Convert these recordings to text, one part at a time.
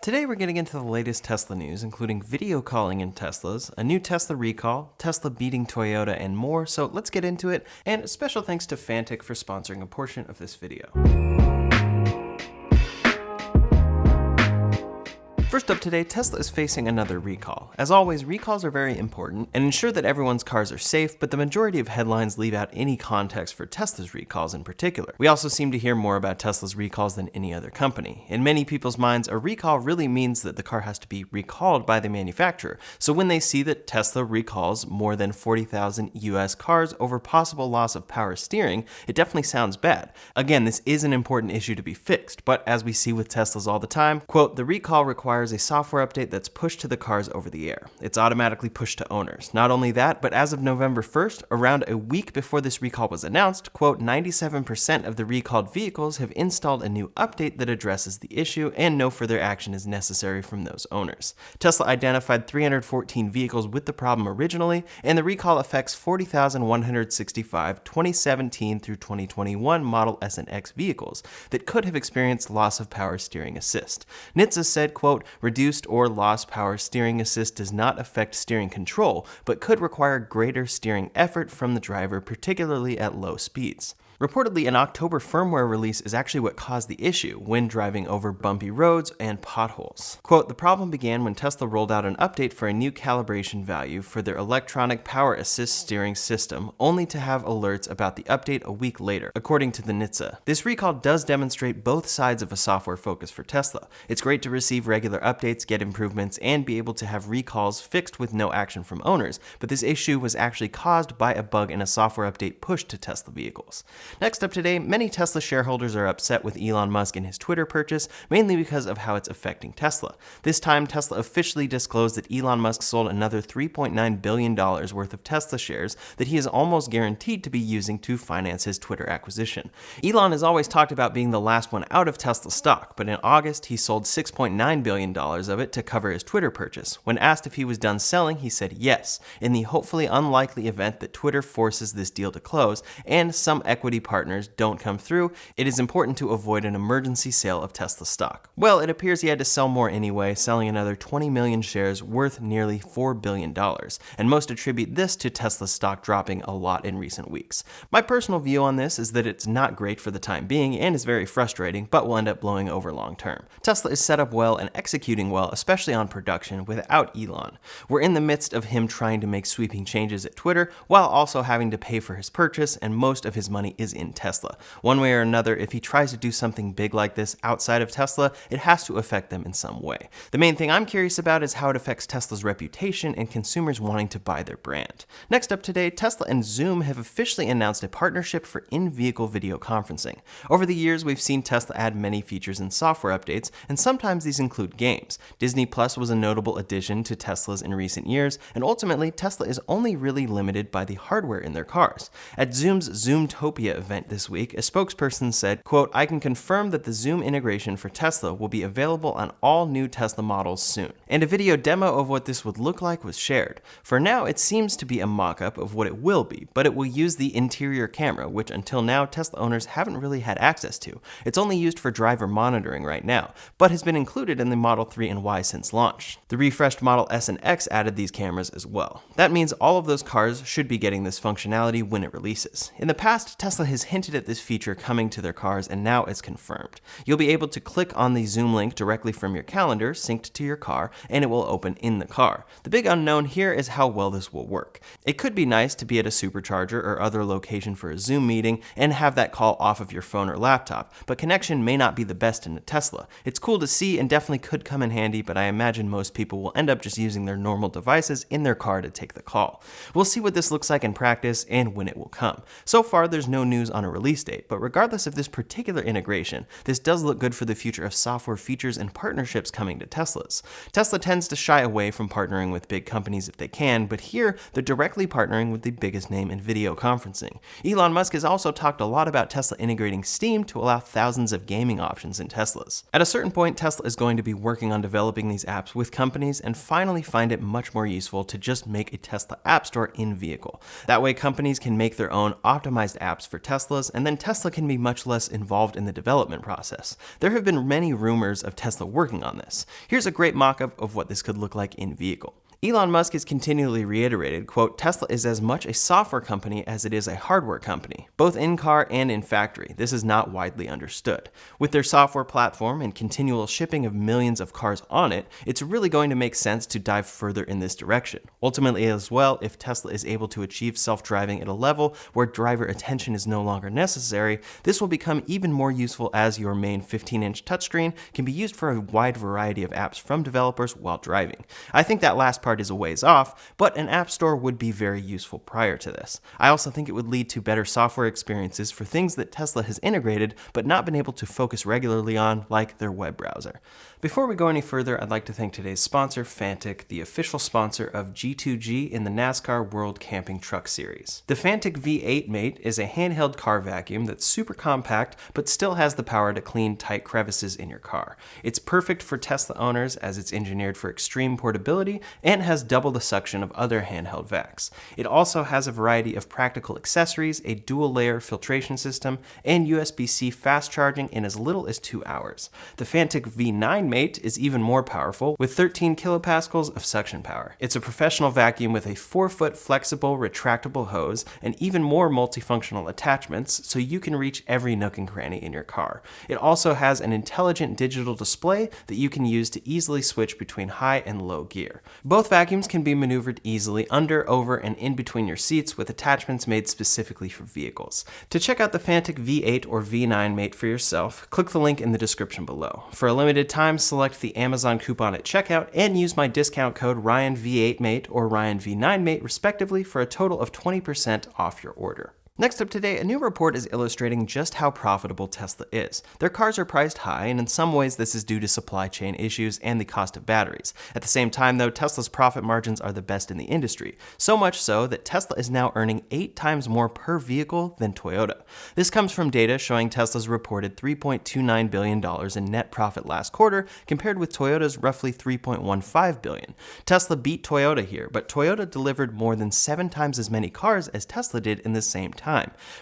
Today we're getting into the latest Tesla news, including video calling in Teslas, a new Tesla recall, Tesla beating Toyota, and more, so let's get into it, and a special thanks to Fanttik for sponsoring a portion of this video. First up today, Tesla is facing another recall. As always, recalls are very important and ensure that everyone's cars are safe, but the majority of headlines leave out any context for Tesla's recalls in particular. We also seem to hear more about Tesla's recalls than any other company. In many people's minds, a recall really means that the car has to be recalled by the manufacturer. So when they see that Tesla recalls more than 40,000 US cars over possible loss of power steering, it definitely sounds bad. Again, this is an important issue to be fixed, but as we see with Teslas all the time, quote, the recall requires a software update that's pushed to the cars over the air. It's automatically pushed to owners. Not only that, but as of November 1st, around a week before this recall was announced, quote, 97% of the recalled vehicles have installed a new update that addresses the issue, and no further action is necessary from those owners. Tesla identified 314 vehicles with the problem originally, and the recall affects 40,165 2017 through 2021 Model S and X vehicles that could have experienced loss of power steering assist. NHTSA said, quote, reduced or lost power steering assist does not affect steering control, but could require greater steering effort from the driver, particularly at low speeds. Reportedly, an October firmware release is actually what caused the issue when driving over bumpy roads and potholes. Quote, the problem began when Tesla rolled out an update for a new calibration value for their electronic power assist steering system, only to have alerts about the update a week later, according to the NHTSA. This recall does demonstrate both sides of a software focus for Tesla. It's great to receive regular updates, get improvements, and be able to have recalls fixed with no action from owners, but this issue was actually caused by a bug in a software update pushed to Tesla vehicles. Next up today, many Tesla shareholders are upset with Elon Musk and his Twitter purchase, mainly because of how it's affecting Tesla. This time, Tesla officially disclosed that Elon Musk sold another $3.9 billion worth of Tesla shares that he is almost guaranteed to be using to finance his Twitter acquisition. Elon has always talked about being the last one out of Tesla stock, but in August, he sold $6.9 billion of it to cover his Twitter purchase. When asked if he was done selling, he said yes, in the hopefully unlikely event that Twitter forces this deal to close and some equity partners don't come through, it is important to avoid an emergency sale of Tesla stock. Well, it appears he had to sell more anyway, selling another 20 million shares worth nearly $4 billion, and most attribute this to Tesla stock dropping a lot in recent weeks. My personal view on this is that it's not great for the time being and is very frustrating, but will end up blowing over long term. Tesla is set up well and executing well, especially on production, without Elon. We're in the midst of him trying to make sweeping changes at Twitter, while also having to pay for his purchase, and most of his money is in Tesla. One way or another, if he tries to do something big like this outside of Tesla, it has to affect them in some way. The main thing I'm curious about is how it affects Tesla's reputation and consumers wanting to buy their brand. Next up today, Tesla and Zoom have officially announced a partnership for in-vehicle video conferencing. Over the years, we've seen Tesla add many features and software updates, and sometimes these include games. Disney Plus was a notable addition to Teslas in recent years, and ultimately, Tesla is only really limited by the hardware in their cars. At Zoom's Zoomtopia event this week, a spokesperson said, quote, I can confirm that the Zoom integration for Tesla will be available on all new Tesla models soon. And a video demo of what this would look like was shared. For now, it seems to be a mock-up of what it will be, but it will use the interior camera, which until now Tesla owners haven't really had access to. It's only used for driver monitoring right now, but has been included in the Model 3 and Y since launch. The refreshed Model S and X added these cameras as well. That means all of those cars should be getting this functionality when it releases. In the past, Tesla has hinted at this feature coming to their cars, and now it's confirmed. You'll be able to click on the Zoom link directly from your calendar, synced to your car, and it will open in the car. The big unknown here is how well this will work. It could be nice to be at a supercharger or other location for a Zoom meeting and have that call off of your phone or laptop, but connection may not be the best in a Tesla. It's cool to see and definitely could come in handy, but I imagine most people will end up just using their normal devices in their car to take the call. We'll see what this looks like in practice and when it will come. So far, there's no news on a release date, but regardless of this particular integration, this does look good for the future of software features and partnerships coming to Teslas. Tesla tends to shy away from partnering with big companies if they can, but here they're directly partnering with the biggest name in video conferencing. Elon Musk has also talked a lot about Tesla integrating Steam to allow thousands of gaming options in Teslas. At a certain point, Tesla is going to be working on developing these apps with companies and finally find it much more useful to just make a Tesla app store in vehicle. That way companies can make their own optimized apps for for Teslas, and then Tesla can be much less involved in the development process. There have been many rumors of Tesla working on this. Here's a great mock-up of what this could look like in vehicle. Elon Musk has continually reiterated, quote, Tesla is as much a software company as it is a hardware company, both in-car and in factory. This is not widely understood. With their software platform and continual shipping of millions of cars on it, it's really going to make sense to dive further in this direction. Ultimately as well, if Tesla is able to achieve self-driving at a level where driver attention is no longer necessary, this will become even more useful as your main 15-inch touchscreen can be used for a wide variety of apps from developers while driving. I think that last part is a ways off, but an app store would be very useful prior to this. I also think it would lead to better software experiences for things that Tesla has integrated but not been able to focus regularly on, like their web browser. Before we go any further, I'd like to thank today's sponsor, Fanttik, the official sponsor of G2G in the NASCAR World Camping Truck Series. The Fanttik V8 Mate is a handheld car vacuum that's super compact, but still has the power to clean tight crevices in your car. It's perfect for Tesla owners as it's engineered for extreme portability and has double the suction of other handheld vacs. It also has a variety of practical accessories, a dual-layer filtration system, and USB-C fast charging in as little as 2 hours. The Fanttik V9 Mate is even more powerful, with 13 kilopascals of suction power. It's a professional vacuum with a 4-foot flexible, retractable hose and even more multifunctional attachments, so you can reach every nook and cranny in your car. It also has an intelligent digital display that you can use to easily switch between high and low gear. Both vacuums can be maneuvered easily under, over, and in between your seats with attachments made specifically for vehicles. To check out the Fanttik V8 or V9 Mate for yourself, click the link in the description below. For a limited time, select the Amazon coupon at checkout and use my discount code RyanV8Mate or RyanV9Mate respectively for a total of 20% off your order. Next up today, a new report is illustrating just how profitable Tesla is. Their cars are priced high, and in some ways this is due to supply chain issues and the cost of batteries. At the same time though, Tesla's profit margins are the best in the industry. So much so that Tesla is now earning 8 times more per vehicle than Toyota. This comes from data showing Tesla's reported $3.29 billion in net profit last quarter, compared with Toyota's roughly $3.15 billion. Tesla beat Toyota here, but Toyota delivered more than 7 times as many cars as Tesla did in the same time.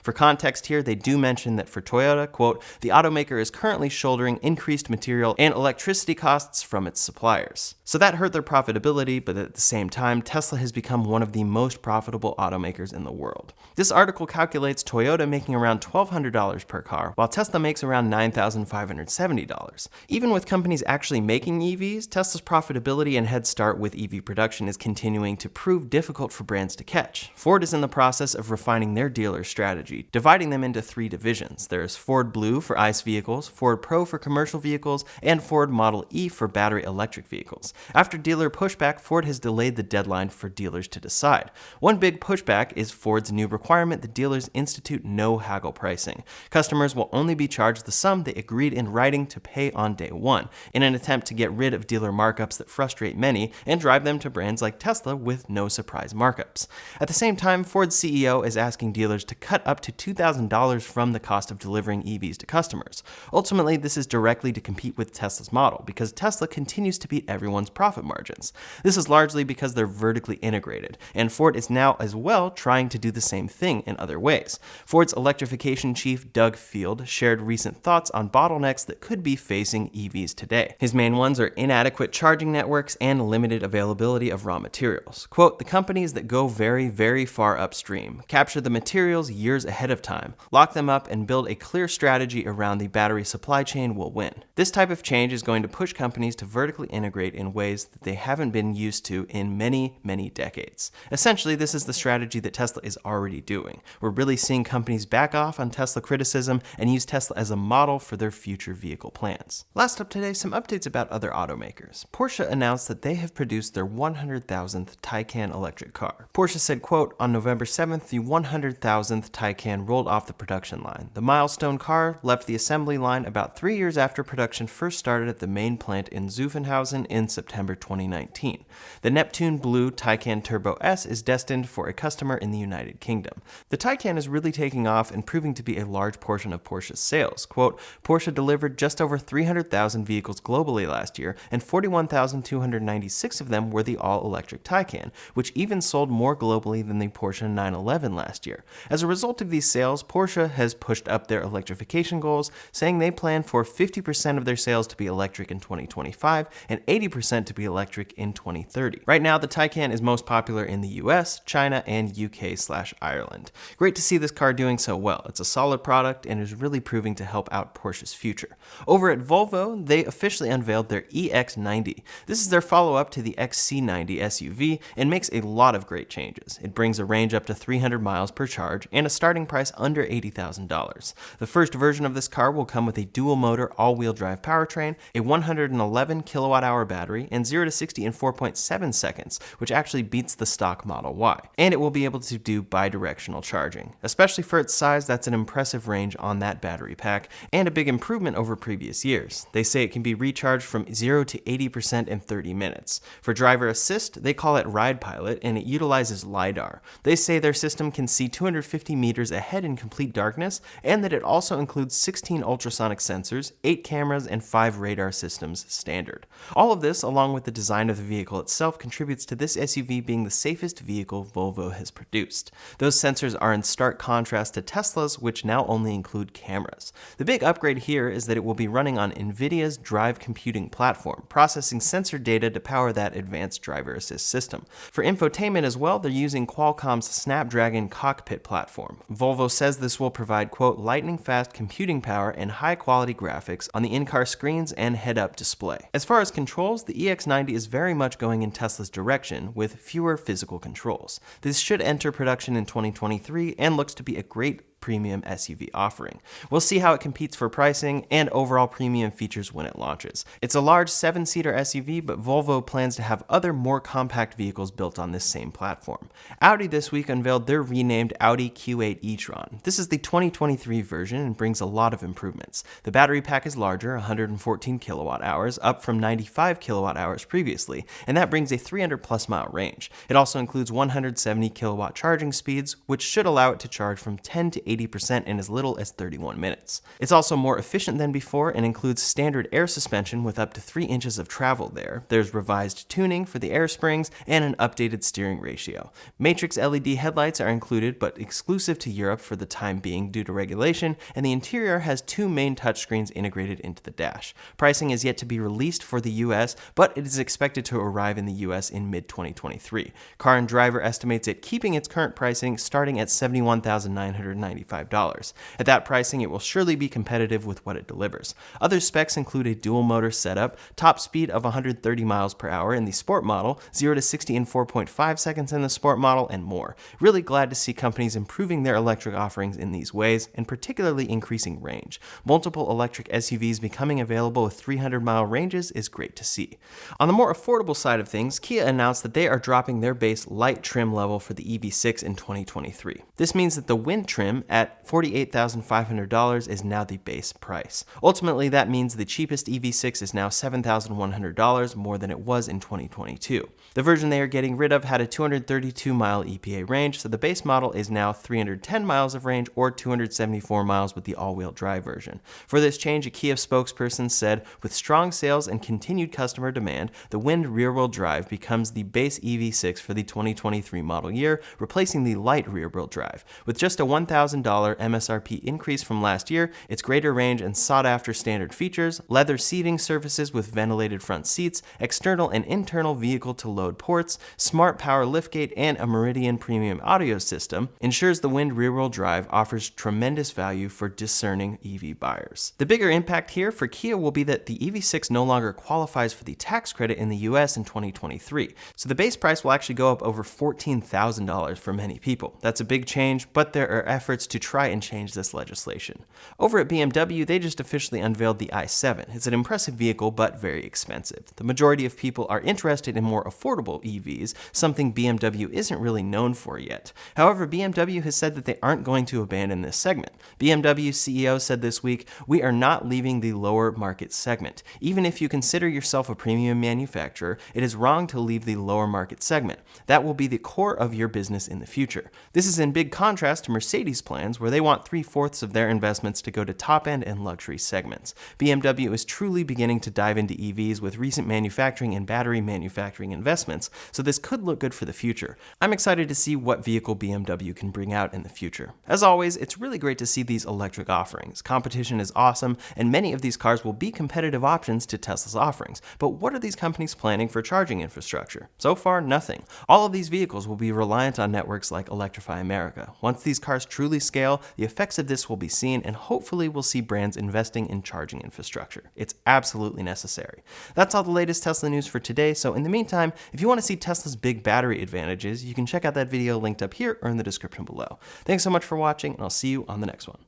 For context here, they do mention that for Toyota, quote, the automaker is currently shouldering increased material and electricity costs from its suppliers. So that hurt their profitability, but at the same time, Tesla has become one of the most profitable automakers in the world. This article calculates Toyota making around $1,200 per car, while Tesla makes around $9,570. Even with companies actually making EVs, Tesla's profitability and head start with EV production is continuing to prove difficult for brands to catch. Ford is in the process of refining their dealer strategy, dividing them into 3 divisions. There is Ford Blue for ICE vehicles, Ford Pro for commercial vehicles, and Ford Model E for battery electric vehicles. After dealer pushback, Ford has delayed the deadline for dealers to decide. One big pushback is Ford's new requirement that dealers institute no haggle pricing. Customers will only be charged the sum they agreed in writing to pay on day one, in an attempt to get rid of dealer markups that frustrate many and drive them to brands like Tesla with no surprise markups. At the same time, Ford's CEO is asking dealers to cut up to $2,000 from the cost of delivering EVs to customers. Ultimately, this is directly to compete with Tesla's model, because Tesla continues to beat everyone's profit margins. This is largely because they're vertically integrated, and Ford is now as well trying to do the same thing in other ways. Ford's electrification chief, Doug Field, shared recent thoughts on bottlenecks that could be facing EVs today. His main ones are inadequate charging networks and limited availability of raw materials. Quote, the companies that go very, very far upstream, capture the materials years ahead of time, lock them up, and build a clear strategy around the battery supply chain will win. This type of change is going to push companies to vertically integrate in ways that they haven't been used to in many, many decades. Essentially, this is the strategy that Tesla is already doing. We're really seeing companies back off on Tesla criticism and use Tesla as a model for their future vehicle plans. Last up today, some updates about other automakers. Porsche announced that they have produced their 100,000th Taycan electric car. Porsche said, quote, on November 7th, the 100,000th Taycan rolled off the production line. The milestone car left the assembly line about 3 years after production first started at the main plant in Zuffenhausen in September 2019. The Neptune Blue Taycan Turbo S is destined for a customer in the United Kingdom. The Taycan is really taking off and proving to be a large portion of Porsche's sales. Quote, Porsche delivered just over 300,000 vehicles globally last year, and 41,296 of them were the all-electric Taycan, which even sold more globally than the Porsche 911 last year. As a result of these sales, Porsche has pushed up their electrification goals, saying they plan for 50% of their sales to be electric in 2025 and 80% to be electric in 2030. Right now, the Taycan is most popular in the US, China, and UK/Ireland. Great to see this car doing so well. It's a solid product and is really proving to help out Porsche's future. Over at Volvo, they officially unveiled their EX90. This is their follow-up to the XC90 SUV and makes a lot of great changes. It brings a range up to 300 miles per charge and a starting price under $80,000. The first version of this car will come with a dual-motor all-wheel drive powertrain, a 111 kilowatt-hour battery, and 0 to 60 in 4.7 seconds, which actually beats the stock Model Y. And it will be able to do bidirectional charging. Especially for its size, that's an impressive range on that battery pack, and a big improvement over previous years. They say it can be recharged from 0 to 80% in 30 minutes. For driver assist, they call it Ride Pilot, and it utilizes LiDAR. They say their system can see 250 meters ahead in complete darkness, and that it also includes 16 ultrasonic sensors, 8 cameras, and 5 radar systems standard. All of this, along with the design of the vehicle itself, contributes to this SUV being the safest vehicle Volvo has produced. Those sensors are in stark contrast to Tesla's, which now only include cameras. The big upgrade here is that it will be running on NVIDIA's Drive computing platform, processing sensor data to power that advanced driver assist system. For infotainment as well, they're using Qualcomm's Snapdragon cockpit platform. Volvo says this will provide, quote, lightning-fast computing power and high-quality graphics on the in-car screens and head-up display. As far as controls, the EX90 is very much going in Tesla's direction, with fewer physical controls. This should enter production in 2023 and looks to be a great premium SUV offering. We'll see how it competes for pricing and overall premium features when it launches. It's a large 7-seater SUV, but Volvo plans to have other more compact vehicles built on this same platform. Audi this week unveiled their renamed Audi Q8 e-tron. This is the 2023 version and brings a lot of improvements. The battery pack is larger, 114 kilowatt hours, up from 95 kilowatt hours previously, and that brings a 300 plus mile range. It also includes 170 kilowatt charging speeds, which should allow it to charge from 10 to 80% in as little as 31 minutes. It's also more efficient than before and includes standard air suspension with up to 3 inches of travel there. There's revised tuning for the air springs and an updated steering ratio. Matrix LED headlights are included but exclusive to Europe for the time being due to regulation, and the interior has 2 main touchscreens integrated into the dash. Pricing is yet to be released for the US, but it is expected to arrive in the US in mid-2023. Car and Driver estimates it keeping its current pricing starting at $71,995. At that pricing, it will surely be competitive with what it delivers. Other specs include a dual motor setup, top speed of 130 miles per hour in the Sport model, 0 to 60 in 4.5 seconds in the Sport model, and more. Really glad to see companies improving their electric offerings in these ways, and particularly increasing range. Multiple electric SUVs becoming available with 300-mile ranges is great to see. On the more affordable side of things, Kia announced that they are dropping their base light trim level for the EV6 in 2023. This means that the Wind trim at $48,500 is now the base price. Ultimately, that means the cheapest EV6 is now $7,100 more than it was in 2022. The version they are getting rid of had a 232-mile EPA range, so the base model is now 310 miles of range or 274 miles with the all-wheel drive version. For this change, a Kia spokesperson said, with strong sales and continued customer demand, the Wind rear-wheel drive becomes the base EV6 for the 2023 model year, replacing the light rear-wheel drive. With just a $1,000 MSRP increase from last year, its greater range and sought-after standard features, leather seating surfaces with ventilated front seats, external and internal vehicle-to-load ports, smart power liftgate, and a Meridian premium audio system, ensures the Wind rear-wheel drive offers tremendous value for discerning EV buyers. The bigger impact here for Kia will be that the EV6 no longer qualifies for the tax credit in the US in 2023, so the base price will actually go up over $14,000 for many people. That's a big change, but there are efforts to try and change this legislation. Over at BMW, they just officially unveiled the i7. It's an impressive vehicle, but very expensive. The majority of people are interested in more affordable EVs, something BMW isn't really known for yet. However, BMW has said that they aren't going to abandon this segment. BMW CEO said this week, "We are not leaving the lower market segment. Even if you consider yourself a premium manufacturer, it is wrong to leave the lower market segment. That will be the core of your business in the future." This is in big contrast to Mercedes' plan plans, where they want 3/4 of their investments to go to top-end and luxury segments. BMW is truly beginning to dive into EVs with recent manufacturing and battery manufacturing investments, so this could look good for the future. I'm excited to see what vehicle BMW can bring out in the future. As always, it's really great to see these electric offerings. Competition is awesome, and many of these cars will be competitive options to Tesla's offerings. But what are these companies planning for charging infrastructure? So far, nothing. All of these vehicles will be reliant on networks like Electrify America. Once these cars truly scale, the effects of this will be seen, and hopefully we'll see brands investing in charging infrastructure. It's absolutely necessary. That's all the latest Tesla news for today, so in the meantime, if you want to see Tesla's big battery advantages, you can check out that video linked up here or in the description below. Thanks so much for watching, and I'll see you on the next one.